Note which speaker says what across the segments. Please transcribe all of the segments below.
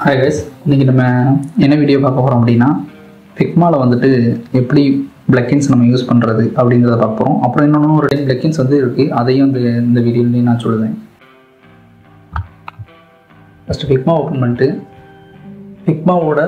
Speaker 1: Hi guys, இன்னைக்கு நம்ம என்ன வீடியோ பார்க்க போறோம் அப்படினா Figmaல வந்துட்டு எப்படி plugins நம்ம யூஸ் பண்றது அப்படிங்கறத பார்க்க போறோம். அப்புறம் இன்னொரு ஒரு 10 plugins வந்து இருக்கு. அதையும் இந்த வீடியோல நான் சொல்றேன். ஃபர்ஸ்ட் Figma ஓபன் பண்ணிட்டு Figmaவோட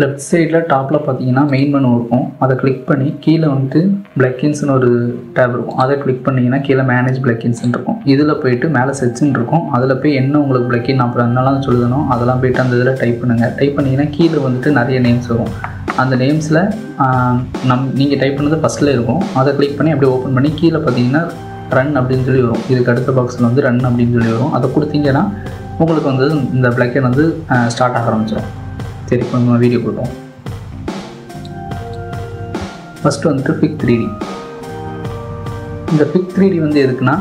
Speaker 1: லெஃப்ட் சைடுல டாப்ல பாத்தீங்கன்னா மெயின் மெனு இருக்கும். அதை கிளிக் பண்ணி கீழ வந்து plugins னு ஒரு tab இருக்கும். அதை கிளிக் பண்ணீங்கன்னா கீழ manage plugins னு இருக்கும். இதுல போய்ட்டு மேல search னு இருக்கும். அதுல போய் என்ன உங்களுக்கு plugin அப்புறம் என்னலாம் சொல்லுதனோ அதெல்லாம் போய்ட்டு அந்த இதுல டைப் பண்ணுங்க. டைப் பண்ணீங்கன்னா கீழ வந்துட்டு நிறைய நேம்ஸ் வரும். அந்த நேம்ஸ்ல நீங்க டைப் பண்ணது ஃபர்ஸ்ட்ல இருக்கும். அதை கிளிக் பண்ணி அப்படியே ஓபன் பண்ணி கீழ பாத்தீங்கன்னா run அப்படினு சொல்லி வரும். இதுக்கு அடுத்த பாக்ஸ்ல வந்து run அப்படினு சொல்லி வரும். அதை கொடுத்தீங்கன்னா உங்களுக்கு வந்து இந்த plugin வந்து ஸ்டார்ட் ஆக ஆரம்பிச்சிடும். சரி, இப்போ நம்ம வீடியோ போடுவோம். ஃபர்ஸ்ட் வந்து Fig 3D. இந்த Fig 3D வந்து எதுக்குன்னா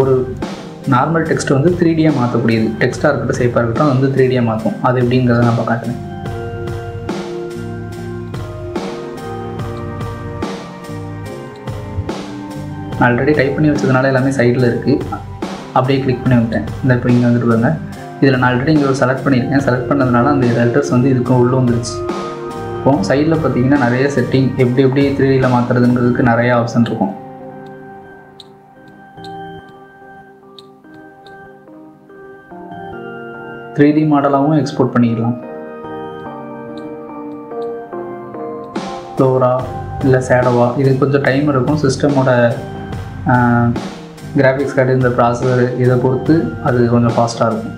Speaker 1: ஒரு நார்மல் டெக்ஸ்ட் வந்து 3D மாற்றக்கூடியது. டெக்ஸ்ட்டாக இருக்கட்டும் ஷேப்பாக இருக்கட்டும் வந்து 3D மாற்றும். அது எப்படிங்கிறத நான் காட்டுறேன். ஆல்ரெடி டைப் பண்ணி வச்சதுனால எல்லாமே சைடில் இருக்குது. அப்படியே கிளிக் பண்ணி விட்டேன். இந்த இப்போ இங்கே வந்துட்டு பாருங்க. இதில் நான் ஆல்ரெடி இங்கே ஒரு செலக்ட் பண்ணியிருக்கேன். செலக்ட் பண்ணதுனால அந்த லெட்டர்ஸ் வந்து இதுக்கு உள்ளே வந்துருச்சு. இப்போ சைடில் பார்த்தீங்கன்னா நிறைய செட்டிங் எப்படி 3Dயில் மாற்றுறதுங்கிறதுக்கு நிறைய ஆப்ஷன் இருக்கும். த்ரீ மாடலாகவும் எக்ஸ்போர்ட் பண்ணிக்கலாம். ஃப்ளோரா இல்லை ஷேடோவா, இது கொஞ்சம் டைம் இருக்கும். சிஸ்டமோட கிராஃபிக்ஸ் கார்டு இந்த ப்ராசஸர் இதை பொறுத்து அது கொஞ்சம் ஃபாஸ்ட்டாக இருக்கும்.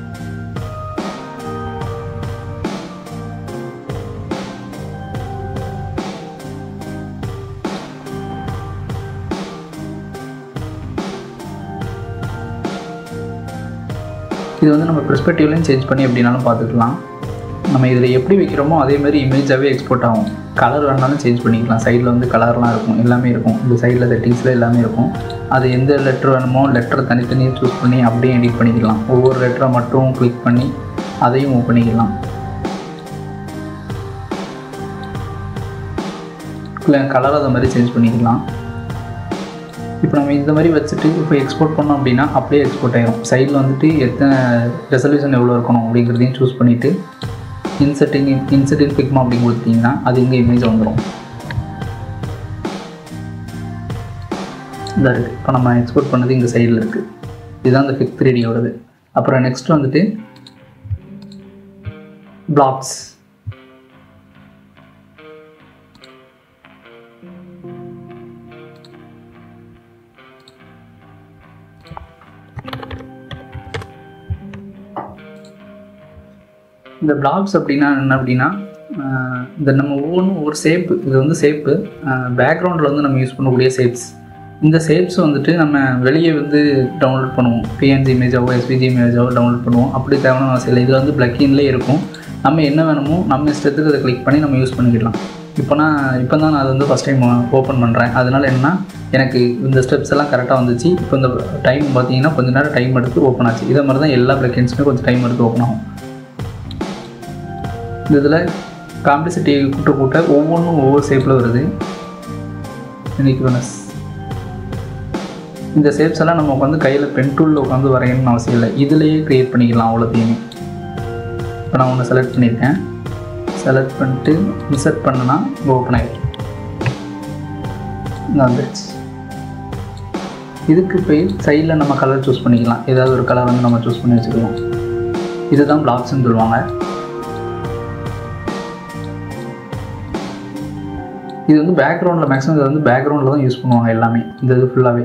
Speaker 1: இது வந்து நம்ம பெர்ஸ்பெக்டிவ்லையும் சேஞ்ச் பண்ணி எப்படினாலும் பார்த்துக்கலாம். நம்ம இதில் எப்படி வைக்கிறோமோ அதே மாதிரி இமேஜாகவே எக்ஸ்போர்ட் ஆகும். கலர் வேணாலும் சேஞ்ச் பண்ணிக்கலாம். சைடில் வந்து கலர்லாம் இருக்கும், எல்லாமே இருக்கும். இந்த சைடில் செட்டிங்ஸில் எல்லாமே இருக்கும். அது எந்த லெட்டர் வேணுமோ லெட்டரை தனித்தனியாக சூஸ் பண்ணி அப்படியே எடிட் பண்ணிக்கலாம். ஒவ்வொரு லெட்டரை மட்டும் கிளிக் பண்ணி அதையும் மூவ் பண்ணிக்கலாம். கலர் அதை மாதிரி சேஞ்ச் பண்ணிக்கலாம். இப்போ நம்ம இந்த மாதிரி வச்சுட்டு இப்போ எக்ஸ்போர்ட் பண்ணோம் அப்படின்னா அப்படியே எக்ஸ்போர்ட் ஆகிடும். சைடில் வந்துட்டு எத்தனை ரெசல்யூஷன் எவ்வளோ இருக்கணும் அப்படிங்கிறதையும் சூஸ் பண்ணிவிட்டு இன்செர்ட் இன் Figma அப்படின்னு கொடுத்தீங்கன்னா அது இங்கே இமேஜ் வந்துடும். இதாக இருக்குது. இப்போ நம்ம எக்ஸ்போர்ட் பண்ணது இங்கே சைடில் இருக்குது. இதுதான் இந்த Fig 3Dயோடது. அப்புறம் நெக்ஸ்ட் வந்துட்டு பிளாக்ஸ். இந்த பிளாக்ஸ் அப்படின்னா என்ன அப்படின்னா இந்த நம்ம ஒவ்வொரு ஷேப்பு, இது வந்து ஷேப்பு பேக்ரவுண்டில் வந்து நம்ம யூஸ் பண்ணக்கூடிய ஷேப்ஸ். இந்த ஷேப்ஸ் வந்துட்டு நம்ம வெளியே வந்து டவுன்லோட் பண்ணுவோம். PNG இமேஜாவோ SVG இமேஜாவோ டவுன்லோட் பண்ணுவோம். அப்படி தேவையான அவசியம் இல்லை. இதில் வந்து பிளக்கின்லேயே இருக்கும். நம்ம என்ன வேணுமோ நம்ம இஷ்டத்துக்கு அதை கிளிக் பண்ணி நம்ம யூஸ் பண்ணிக்கலாம். இப்போ தான் நான் அதை வந்து ஃபஸ்ட் டைம் ஓப்பன் பண்ணுறேன். அதனால் என்னென்னா எனக்கு இந்த ஸ்டெப்ஸ் எல்லாம் கரெக்டாக வந்துச்சு. இப்போ இந்த டைம் பார்த்தீங்கன்னா கொஞ்சம் நேரம் டைம் எடுத்து ஓப்பன் ஆச்சு. இதே மாதிரி தான் எல்லா பிளக்கின்ஸுமே கொஞ்சம் டைம் எடுத்து ஓப்பன் ஆகும். இந்த இதில் காம்ப்ளெக்சிட்டி கூட்ட ஒவ்வொன்றும் ஒவ்வொரு ஷேப்பில் வருது. யூனிக்னஸ். இந்த ஷேப்ஸ் எல்லாம் நம்ம உட்காந்து கையில் பென் டூலில் உட்காந்து வரையணும்னு அவசியம் இல்லை. இதிலேயே க்ரியேட் பண்ணிக்கலாம் அவ்வளோத்தையுமே. இப்போ நான் ஒன்று செலக்ட் பண்ணியிருக்கேன். செலக்ட் பண்ணிட்டு இன்சர்ட் பண்ணனா ஓப்பன் ஆகிடும். வந்துடுச்சு. இதுக்கு போய் சைடில் நம்ம கலர் சூஸ் பண்ணிக்கலாம். ஏதாவது ஒரு கலர் வந்து நம்ம சூஸ் பண்ணி வச்சுக்கலாம். இதுதான் பிளாக்ஸ்ன்னு சொல்லுவாங்க. இது வந்து பேக்ரவுண்டில் மேக்ஸிமம் இது வந்து பேக்ரவுண்டில் தான் யூஸ் பண்ணுவாங்க எல்லாமே. இந்த இது ஃபுல்லாகவே.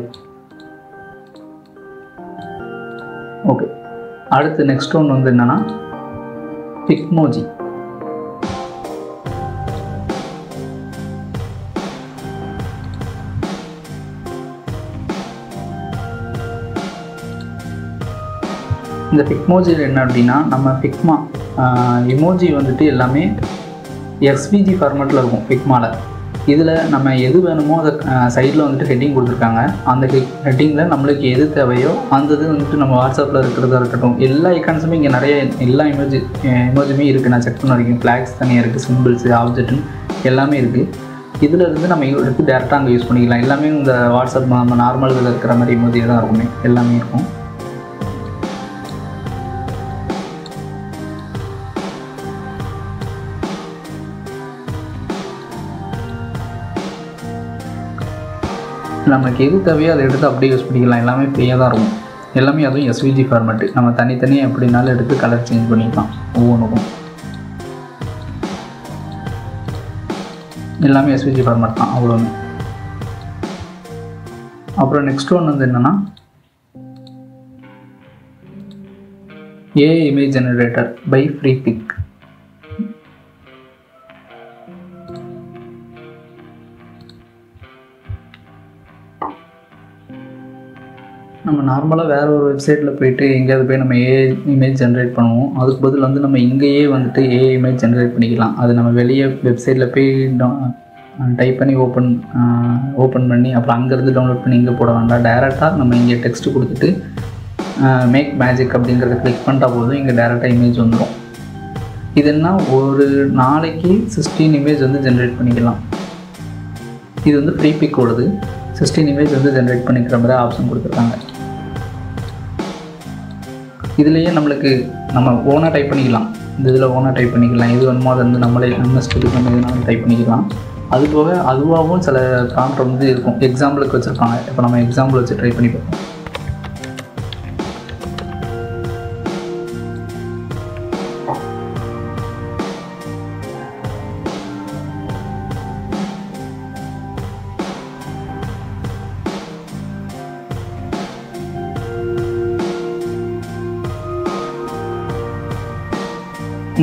Speaker 1: ஓகே, அடுத்து நெக்ஸ்ட் ஒன்று வந்து என்னென்னா Figmoji. இந்த Figmojiயில் என்ன அப்படின்னா நம்ம Figma இமோஜி வந்துட்டு எல்லாமே SVG ஃபார்மேட்டில் இருக்கும் Figmaவில். இதில் நம்ம எது வேணுமோ அதை சைடில் வந்துட்டு ஹெட்டிங் கொடுத்துருக்காங்க. அந்த ஹெட்டிங்கில் நம்மளுக்கு எது தேவையோ அந்த இது வந்துட்டு நம்ம வாட்ஸ்அப்பில் இருக்கிறதா இருக்கட்டும் எல்லா ஐக்கான்ஸுமே இங்கே நிறைய எல்லா இமோஜுமே இருக்குது. நான் செக் பண்ண வரைக்கும் ஃப்ளாக்ஸ் தனியாக இருக்குது, சிம்பிள்ஸு, ஆப்ஜெக்ட்னு எல்லாமே இருக்குது. இதில் இருந்து நம்ம எடுத்து டேரெக்டாக அங்கே யூஸ் பண்ணிக்கலாம். எல்லாமே இந்த வாட்ஸ்அப் நம்ம நார்மல் இதில் இருக்கிற மாதிரி இமோஜியே தான் இருக்குமே, எல்லாமே இருக்கும். நமக்கு எது தேவையோ அதை எடுத்து அப்படியே யூஸ் பண்ணிக்கலாம். எல்லாமே ஃப்ரீயாக தான் இருக்கும். எல்லாமே அதுவும் எஸ்விஜி ஃபார்மேட்டு. நம்ம தனித்தனியாக எப்படினாலும் எடுத்து கலர் சேஞ்ச் பண்ணிக்கலாம். ஒவ்வொன்றுக்கும் எல்லாமே எஸ்விஜி ஃபார்மேட் தான், அவ்வளோன்னு. அப்புறம் நெக்ஸ்ட் ஒன் வந்து என்னென்னா AI இமேஜ் ஜெனரேட்டர் பை ஃப்ரீபிக். நம்ம நார்மலாக வேறு ஒரு வெப்சைட்டில் போய்ட்டு எங்கேயாவது போய் நம்ம AI இமேஜ் ஜென்ரேட் பண்ணுவோம். அதுக்கு பதில் வந்து நம்ம இங்கேயே வந்துட்டு AI இமேஜ் ஜென்ரேட் பண்ணிக்கலாம். அது நம்ம வெளியே வெப்சைட்டில் போய் டைப் பண்ணி ஓப்பன் பண்ணி அப்புறம் அங்கேருந்து டவுன்லோட் பண்ணி இங்கே போட வேண்டாம். டேரெக்டாக நம்ம இங்கே டெக்ஸ்ட்டு கொடுத்துட்டு மேக் மேஜிக் அப்படிங்கிறத கிளிக் பண்ணிட்டா போதும், இங்கே டேரெக்டாக இமேஜ் வந்துடும். இது என்ன, ஒரு நாளைக்கு 16 இமேஜ் வந்து ஜென்ரேட் பண்ணிக்கலாம். இது வந்து ஃப்ரீபிக்கோடது. 16 இமேஜ் வந்து ஜென்ரேட் பண்ணிக்கிற மாதிரி ஆப்ஷன் கொடுத்துருக்காங்க. இதுலேயே நம்ம ஓனாக டைப் பண்ணிக்கலாம். இந்த இதில் ஓனாக டைப் பண்ணிக்கலாம். எது வேணுமோ அதை வந்து நம்மளே ஸ்டெடிக்கு நம்ம எதுனாலும் டைப் பண்ணிக்கலாம். அது போக அதுவாகவும் சில ப்ராம்ப்ட் வந்து இருக்கும், எக்ஸாம்பிளுக்கு வச்சுருப்பாங்க. இப்போ நம்ம எக்ஸாம்பிள் வச்சு ட்ரை பண்ணி பார்ப்போம்.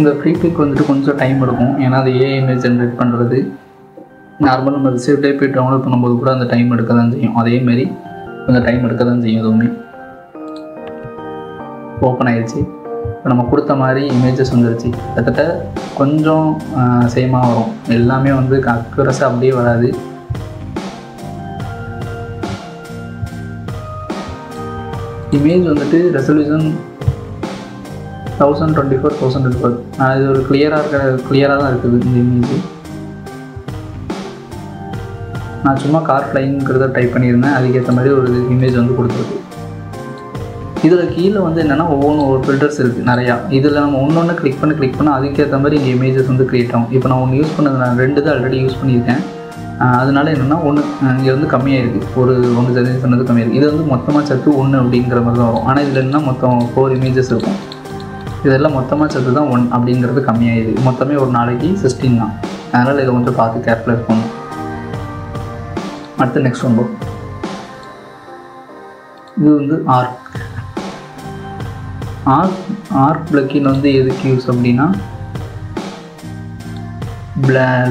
Speaker 1: இந்த ஃப்ரீபிக் வந்துட்டு கொஞ்சம் டைம் எடுக்கும். ஏன்னா அது AI இமேஜ் ஜென்ரேட் பண்ணுறது நார்மலாக நம்ம வெப்சைட்லேயே போய் டவுன்லோட் பண்ணும்போது கூட அந்த டைம் எடுக்க தான் செய்யும். அதேமாரி கொஞ்சம் டைம் எடுக்க தான் செய்யும். எதுவுமே ஓப்பன் ஆகிடுச்சு. இப்போ நம்ம கொடுத்த மாதிரி இமேஜஸ் வந்துருச்சு. கிட்டத்தட்ட கொஞ்சம் சேமாக வரும். எல்லாமே வந்து அக்யூரஸாக அப்படியே வராது. இமேஜ் வந்துட்டு ரெசல்யூஷன் 1024x1024. இது ஒரு கிளியராக தான் இருக்குது இந்த இமேஜ். நான் சும்மா கார் ஃப்ளைங்கிறத டைப் பண்ணியிருந்தேன். அதுக்கேற்ற மாதிரி ஒரு இமேஜ் வந்து கொடுத்துருக்கு. இதில் கீழே வந்து என்னென்னா ஒவ்வொரு ஃபில்டர்ஸ் இருக்குது நிறையா. இதில் நம்ம ஒன்று கிளிக் பண்ண அதுக்கேற்ற மாதிரி இங்கே இமேஜஸ் வந்து க்ரியேட் ஆகும். இப்போ நான் ஒன்று யூஸ் பண்ணது, நான் 2 தான் ஆல்ரெடி யூஸ் பண்ணியிருக்கேன். அதனால என்னென்னா இங்கே வந்து கம்மியாக இருக்குது. ஒரு 1 ஜெனரேஷன் வந்து கம்மியாக இருக்குது. இது வந்து மொத்தமாக சேர்த்து 1 அப்படிங்கிற மாதிரி தான் வரும். ஆனால் இதில் என்ன மொத்தம் 4 இமேஜஸ் இருக்கும். இதெல்லாம் மொத்தமாக சேர்த்து தான் 1 அப்படிங்கிறது கம்மியாகிடுது. மொத்தமே ஒரு நாளைக்கு 16 தான். அதனால் இதை கொஞ்சம் பார்த்து கேர்ஃபுல்லாக இருக்கணும். அடுத்து நெக்ஸ்ட் ஒன் இது வந்து ஆர்க் பிளக்கின் வந்து எதுக்கு யூஸ் அப்படின்னா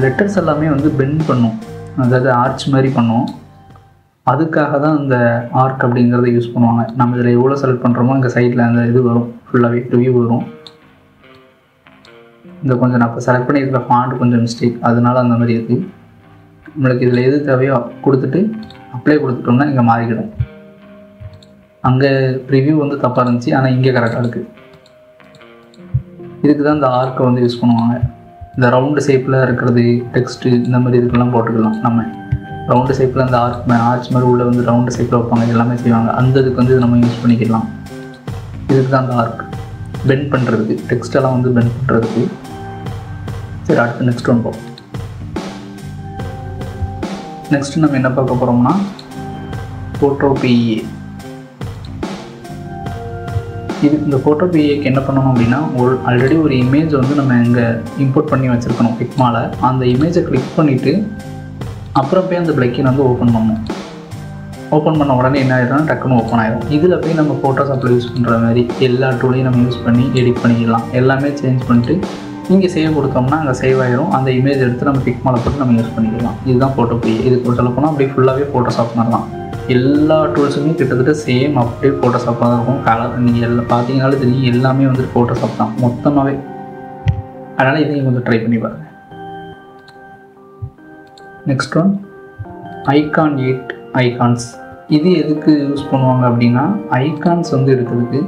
Speaker 1: லெட்டர்ஸ் எல்லாமே வந்து பெண்ட் பண்ணும், அதாவது ஆர்ச் மாதிரி பண்ணும். அதுக்காக தான் இந்த ஆர்க் அப்படிங்கிறத யூஸ் பண்ணுவாங்க. நம்ம இதில் எவ்வளோ செலக்ட் பண்ணுறோமோ இங்கே சைடில் அந்த இது வரும், ஃபுல்லாகவே ரிவ்யூ வரும். இந்த கொஞ்சம் நான் இப்போ செலக்ட் பண்ணியிருக்கிற ஃபாண்ட் கொஞ்சம் மிஸ்டேக், அதனால அந்த மாதிரி இருக்குது. நம்மளுக்கு இதில் எது தேவையோ கொடுத்துட்டு அப்ளை கொடுத்துட்டோம்னா இங்கே மாறிக்கிடும். அங்கே ரிவ்யூ வந்து தப்பாக இருந்துச்சு, ஆனால் இங்கே கரெக்டாக இருக்குது. இதுக்கு தான் இந்த ஆர்க்கை வந்து யூஸ் பண்ணுவாங்க. இந்த ரவுண்டு ஷேப்பில் இருக்கிறது டெக்ஸ்ட்டு இந்த மாதிரி இதுக்கெல்லாம் போட்டுக்கலாம். நம்ம ரவுண்டு ஷேப்பில் அந்த ஆர்ச் மாதிரி உள்ள வந்து ரவுண்டு ஷேப்பில் வைப்பாங்க, எல்லாமே செய்வாங்க. அந்த இதுக்கு வந்து இது நம்ம யூஸ் பண்ணிக்கலாம். இதுக்கு தான் அந்த ஆர்க் பெண்ட் பண்ணுறதுக்கு, டெக்ஸ்டெல்லாம் வந்து பெண்ட் பண்ணுறதுக்கு. சரி, அடுத்து நெக்ஸ்ட் ஒன் பார்ப்போம். நெக்ஸ்ட் நம்ம என்ன பார்க்க போகிறோம்னா ஃபோட்டோ PEA. இந்த ஃபோட்டோ PEAக்கு என்ன பண்ணணும் அப்படின்னா, ஆல்ரெடி ஒரு இமேஜ் வந்து நம்ம இங்கே இம்போர்ட் பண்ணி வச்சுருக்கணும் பிக்மாவில். அந்த இமேஜை கிளிக் பண்ணிவிட்டு அப்புறம் போய் அந்த பிளக்கின் வந்து ஓப்பன் பண்ணணும். ஓப்பன் பண்ண உடனே என்ன ஆகிடும்னா டக்குன்னு ஓப்பன் ஆகிடும். இதில் போய் நம்ம ஃபோட்டோஷாப்பில் யூஸ் பண்ணுற மாதிரி எல்லா டூலையும் நம்ம யூஸ் பண்ணி எடிட் பண்ணிக்கலாம். எல்லாமே சேஞ்ச் பண்ணிட்டு இங்கே சேவ் கொடுத்தோம்னா அங்கே சேவ் ஆகிடும். அந்த இமேஜ் எடுத்து நம்ம பிக்மாவில் போட்டு நம்ம யூஸ் பண்ணிக்கலாம். இதுதான் ஃபோட்டோ PEA. இதுக்கு சொல்லப்போனால் அப்படியே ஃபுல்லாகவே ஃபோட்டோஷாப் மாதிரி தான். எல்லா டூல்ஸுமே கிட்டத்தட்ட சேம் அப்படியே ஃபோட்டோஷாப்பாக தான் இருக்கும். கலர் நீங்கள் எல்லாம் பார்த்தீங்கனாலும் தெரியும், எல்லாமே வந்துட்டு ஃபோட்டோஷாப் தான் மொத்தமாகவே. அதனால் இதையும் கொஞ்சம் ட்ரை பண்ணி பாருங்கள். Next one icon 8 icons. இது எதுக்கு யூஸ் பண்ணுவாங்க அப்படின்னா, ஐகான்ஸ் வந்து இருக்கிறதுக்கு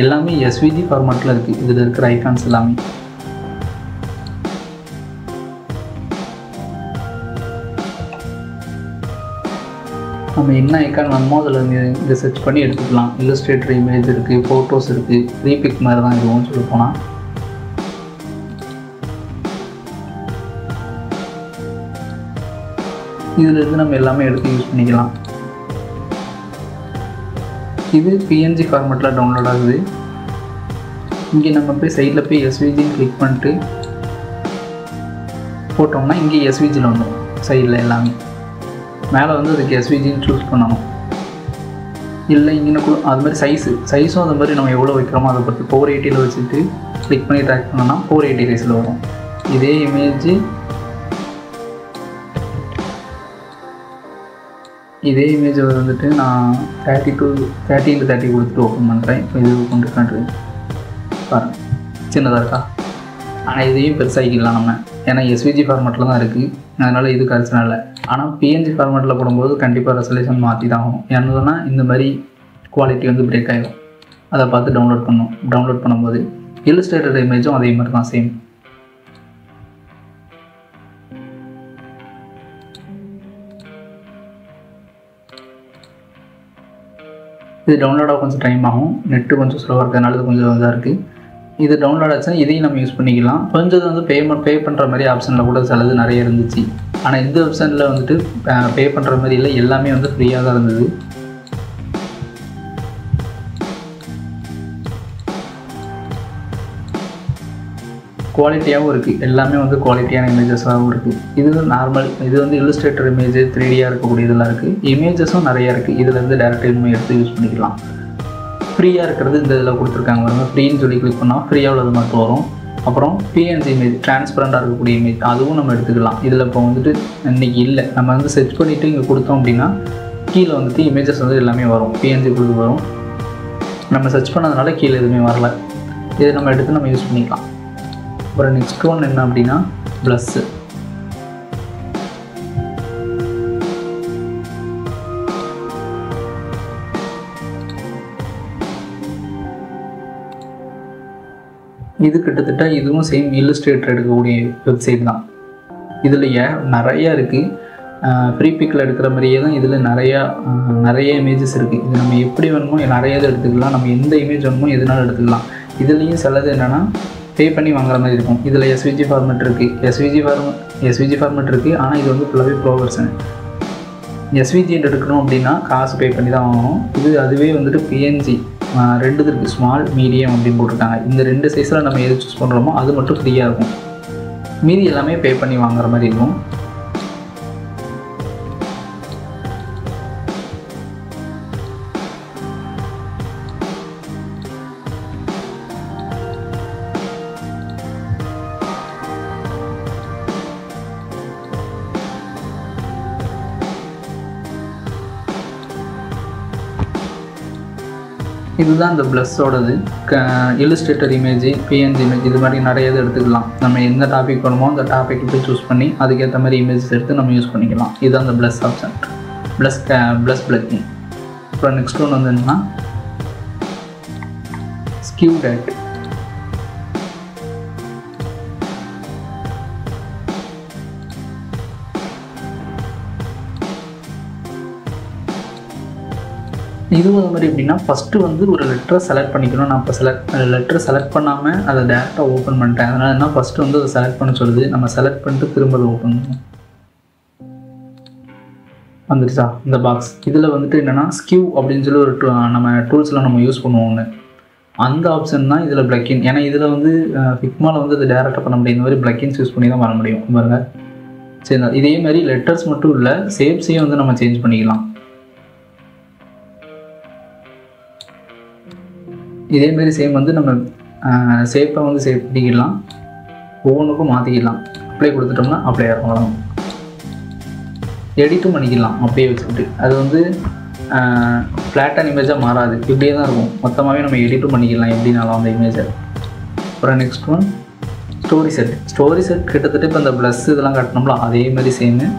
Speaker 1: எல்லாமே SVG ஃபார்மேட்டில் இருக்குது. இதில் இருக்கிற ஐகான்ஸ் எல்லாமே நம்ம என்ன ஐக்கான் வேணுமோ அதில் இதை சர்ச் பண்ணி எடுத்துக்கலாம். இல்லஸ்ட்ரேட்டர் இமேஜ் இருக்குது, ஃபோட்டோஸ் இருக்குது, ரீபிக் மாதிரி தான் இதுவும் சொல்ல போனால். இதிலிருந்து நம்ம எல்லாமே எடுத்து யூஸ் பண்ணிக்கலாம். இது PNG ஃபார்மேட்டில் டவுன்லோட் ஆகுது. இங்கே நம்ம போய் சைடில் போய் SVGன்னு கிளிக் பண்ணிட்டு போட்டோம்னா இங்கே SVGயில் வந்துடும். சைடில் எல்லாமே மேலே வந்து அதுக்கு SVGன்னு சூஸ் பண்ணணும். இல்லை இங்கே அது மாதிரி சைஸும் அது மாதிரி நம்ம எவ்வளோ வைக்கிறோமோ அதை பொறுத்து 480 வச்சுட்டு கிளிக் பண்ணி ட்ராக் பண்ணோன்னா 480 சைஸில் வரும். இதே இமேஜ் வந்துட்டு நான் 30x30 கொடுத்துட்டு ஓப்பன் பண்ணுறேன். இப்போ இது கொண்டு காட்டுறேன் பாருங்கள், சின்னதாக இருக்கா? ஆனால் இதையும் பெருசாகிக்கலாம் நம்ம, ஏன்னா SVG ஃபார்மேட்டில் தான் இருக்குது, அதனால் இது பிரச்சனை இல்லை. ஆனால் PNG ஃபார்மேட்டில் போடும்போது கண்டிப்பாக ரெசல்யூஷன் மாற்றி தான் ஆகும். ஏன்னா இந்த மாதிரி குவாலிட்டி வந்து பிரேக் ஆகிடும். அதை பார்த்து டவுன்லோட் பண்ணும்போது இல்லஸ்ட்ரேட்டர் இமேஜும் அதே மாதிரி தான் சேம். இது டவுன்லோடாக கொஞ்சம் டைம் ஆகும், நெட்டு கொஞ்சம் ஸ்லோவாக இருக்கிறதுனால இது கொஞ்சம் இதாக இருக்குது. இது டவுன்லோட் ஆச்சுன்னா இதையும் நம்ம யூஸ் பண்ணிக்கலாம். கொஞ்சம் வந்து பே பண்ணுற மாதிரி ஆப்ஷனில் கூட சிலது நிறைய இருந்துச்சு. ஆனால் இந்த ஆப்ஷனில் வந்துட்டு பே பண்ணுற மாதிரி இல்லை, எல்லாமே வந்து ஃப்ரீயாக தான் இருந்தது. குவாலிட்டியாகவும் இருக்குது, எல்லாமே வந்து குவாலிட்டியான இமேஜஸாகவும் இருக்குது. இது நார்மல், இது வந்து இல்லஸ்ட்ரேட்டர் இமேஜ் 3Dயாக இருக்கக்கூடிய இதெல்லாம் இருக்குது. இமேஜஸும் நிறையா இருக்குது. இதிலேருந்து டேரெக்டாக நம்ம எடுத்து யூஸ் பண்ணிக்கலாம். ஃப்ரீயாக இருக்கிறது இந்த இதில் கொடுத்துருக்காங்க பாருங்க. ஃப்ரீன்னு சொல்லி கிளிக் பண்ணால் ஃப்ரீயாக உள்ளது மட்டும் வரும். அப்புறம் PNG இமேஜ் டிரான்ஸ்பரண்டாக இருக்கக்கூடிய இமேஜ் அதுவும் நம்ம எடுத்துக்கலாம். இதில் இப்போ வந்துட்டு இன்றைக்கி இல்லை, நம்ம வந்து சர்ச் பண்ணிவிட்டு இங்கே கொடுத்தோம் அப்படின்னா கீழே வந்துட்டு இமேஜஸ் வந்து எல்லாமே வரும், PNG கொடுத்து வரும். நம்ம சர்ச் பண்ணதுனால கீழே எதுவுமே வரல. இதை நம்ம எடுத்து நம்ம யூஸ் பண்ணிக்கலாம். அப்புறம் நெக்ஸ்ட் ஒன் என்ன அப்படின்னா ப்ளஸ்ஸு. இது கிட்டத்தட்ட இதுவும் சேம் இல்லஸ்ட்ரேட்டர் எடுக்கக்கூடிய வெப்சைட் தான். இதில் நிறையா இருக்குது. ஃப்ரீ பிக்கில் எடுக்கிற மாதிரியே தான் இதில் நிறைய இமேஜஸ் இருக்குது. இது நம்ம எப்படி வேணுமோ நிறைய இது எடுத்துக்கலாம். நம்ம எந்த இமேஜ் வேணுமோ எதுனாலும் எடுத்துக்கலாம். இதுலேயும் சிலது என்னென்னா பே பண்ணி வாங்குற மாதிரி இருக்கும். இதில் SVG ஃபார்மேட் இருக்குது, SVG ஃபார்மேட் இருக்குது. ஆனால் இது வந்து ஃபுல்லாகவே ப்ரோ வெர்ஷன். SVG எடுக்கணும் அப்படின்னா காசு பே பண்ணி தான் வாங்கணும். அதுவே வந்துட்டு PNG 2 இருக்குது, ஸ்மால் மீடியம் அப்படின்னு போட்டிருக்காங்க. இந்த 2 சைஸில் நம்ம எது சூஸ் பண்ணுறோமோ அது மட்டும் ஃப்ரீயாக இருக்கும். மீதி எல்லாமே பே பண்ணி வாங்குற மாதிரி இருக்கும். இதுதான் இந்த ப்ளஸ்ஸோடது. இல்லஸ்ட்ரேட்டர் இமேஜ், PNG இமேஜ் இது மாதிரி நிறைய இது எடுத்துக்கலாம். நம்ம எந்த டாபிக் வேணுமோ அந்த டாபிக் போய் சூஸ் பண்ணி அதுக்கேற்ற மாதிரி இமேஜஸ் எடுத்து நம்ம யூஸ் பண்ணிக்கலாம். இதுதான் அந்த ப்ளஸ் ஆப்ஷன், ப்ளஸ் பிளக்கிங். அப்புறம் நெக்ஸ்ட் ஒன்று வந்து என்னன்னா ஸ்கியூ டேட். இதுவும் அது மாதிரி எப்படின்னா ஃபஸ்ட்டு வந்து ஒரு லெட்டரை செலக்ட் பண்ணிக்கணும். நான் இப்போ லெட்டரை செலக்ட் பண்ணாமல் அதை டேரெக்டாக ஓப்பன் பண்ணிட்டேன். அதனால் என்ன ஃபஸ்ட்டு வந்து அதை செலக்ட் பண்ண சொல்லுது. நம்ம செலக்ட் பண்ணிட்டு திரும்ப அதை ஓப்பன் பண்ணணும். வந்துடுச்சா இந்த பாக்ஸ். இதில் வந்துட்டு என்னென்னா ஸ்கியூ அப்படின்னு சொல்லி ஒரு நம்ம டூல்ஸில் நம்ம யூஸ் பண்ணுவோம் ஒன்று. அந்த ஆப்ஷன் தான் இதில் பிளக்கின். ஏன்னா இதில் வந்து ஃபிக்மாவில் வந்து அதை டேரெக்டாக பண்ண முடியும். இந்த மாதிரி பிளக்கின்ஸ் யூஸ் பண்ணி தான் பண்ண முடியும் பாருங்க. சரி, இதே மாதிரி லெட்டர்ஸ் மட்டும் இல்லை, ஷேப்ஸையும் வந்து நம்ம சேஞ்ச் பண்ணிக்கலாம். இதேமாரி சேம் வந்து நம்ம ஷேப்பை வந்து சேவ் பண்ணிக்கலாம், ஒவ்வொன்றுக்கும் மாற்றிக்கலாம். அப்ளை கொடுத்துட்டோம்னா அப்ளை ஆகும். எடிட்டும் பண்ணிக்கலாம் அப்படியே வச்சுக்கிட்டு. அது வந்து ஃப்ளாட்டான இமேஜாக மாறாது, இப்படியே தான் இருக்கும். மொத்தமாகவே நம்ம எடிட்டும் பண்ணிக்கலாம் எப்படின்னாலும் அந்த இமேஜை. அப்புறம் நெக்ஸ்ட் ஒன் ஸ்டோரி செட். கிட்டத்தட்ட இப்போ இந்த ப்ளஸ் இதெல்லாம் காட்டினோம்ல அதே மாதிரி சேமு.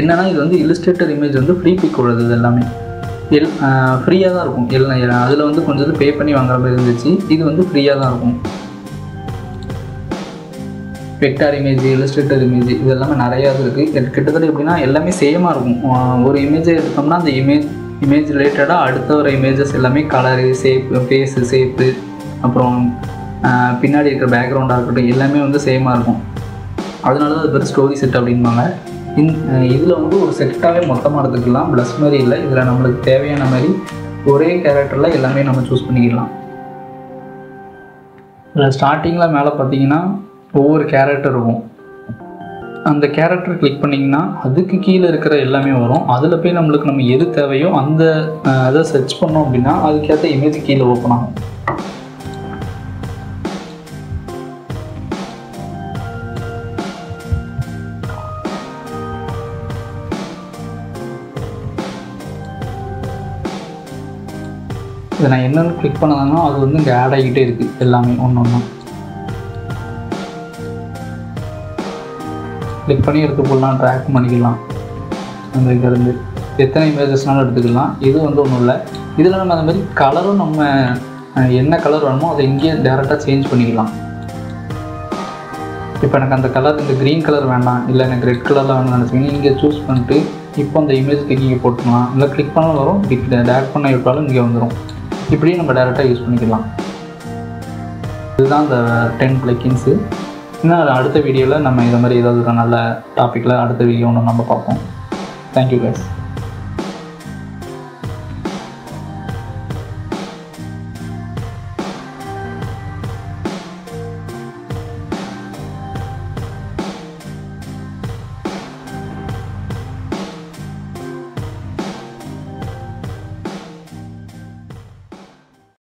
Speaker 1: என்னென்னா இது வந்து இல்லஸ்ட்ரேட்டர் இமேஜ் வந்து ஃப்ரீ பிக் உள்ளது. இது எல்லாமே ஃப்ரீயாக தான் இருக்கும். அதில் வந்து கொஞ்சம் பே பண்ணி வாங்குற மாதிரி இருந்துச்சு. இது வந்து ஃப்ரீயாக தான் இருக்கும். வெக்டார் இமேஜ், இல்லஸ்ட்ரேட்டர் இமேஜ், இது எல்லாமே நிறையா இருக்குது. கிட்டத்தட்ட எப்படின்னா எல்லாமே சேமாக இருக்கும். ஒரு இமேஜை எடுத்தோம்னா அந்த இமேஜ் ரிலேட்டடாக அடுத்த வர இமேஜஸ் எல்லாமே கலரு, ஃபேஸு ஷேப்பு, அப்புறம் பின்னாடி இருக்கிற பேக்ரவுண்டாக இருக்கட்டும் எல்லாமே வந்து சேமாக இருக்கும். அதனால தான் அது பேர் ஸ்டோரி செட் அப்படின்பாங்க. இதில் வந்து ஒரு செட்டாகவே மொத்தமாக எடுத்துக்கலாம். ப்ளஸ் மாதிரி இல்லை, இதில் நம்மளுக்கு தேவையான மாதிரி ஒரே கேரக்டரில் எல்லாமே நம்ம சூஸ் பண்ணிக்கலாம். இதில் ஸ்டார்டிங்கில் மேலே பார்த்தீங்கன்னா ஒவ்வொரு கேரக்டர் இருக்கும். அந்த கேரக்டர் கிளிக் பண்ணிங்கன்னா அதுக்கு கீழே இருக்கிற எல்லாமே வரும். அதில் போய் நம்ம எது தேவையோ அந்த அதை சர்ச் பண்ணோம் அப்படின்னா அதுக்கேற்ற இமேஜ் கீழே ஓப்பன் ஆகும். இதை நான் என்னென்னு கிளிக் பண்ணதாங்கன்னா அது வந்து இங்கே ஆட் ஆகிக்கிட்டே இருக்குது எல்லாமே ஒன்று ஒன்று. கிளிக் பண்ணி எடுத்து போடலாம், ட்ராக் பண்ணிக்கலாம். அந்த இதிலேருந்து எத்தனை இமேஜஸ்னாலும் எடுத்துக்கலாம். இது வந்து ஒன்றும் இல்லை. இதில் நம்ம அந்த மாதிரி கலரும் நம்ம என்ன கலர் வேணுமோ அதை இங்கேயே டேரெக்டாக சேஞ்ச் பண்ணிக்கலாம். இப்போ எனக்கு அந்த கலர் இந்த க்ரீன் கலர் வேண்டாம், இல்லை எனக்கு ரெட் கலரில் வேணும்னு நினச்சிங்கன்னா இங்கே சூஸ் பண்ணிட்டு இப்போ அந்த இமேஜ் இங்கே போட்டுக்கலாம். இல்லை கிளிக் பண்ணாலும் வரும், டேரக்ட் பண்ண விட்டாலும் இங்கே வந்துடும். இப்படியும் நம்ம டேரெக்டாக யூஸ் பண்ணிக்கலாம். இதுதான் இந்த 10 பிளக்கின்ஸு. இன்னும் அடுத்த வீடியோவில் நம்ம இதை மாதிரி ஏதாவது ஒரு நல்ல டாப்பிக்கில் அடுத்த வீடியோ ஒன்று நம்ம பார்ப்போம். Thank you guys.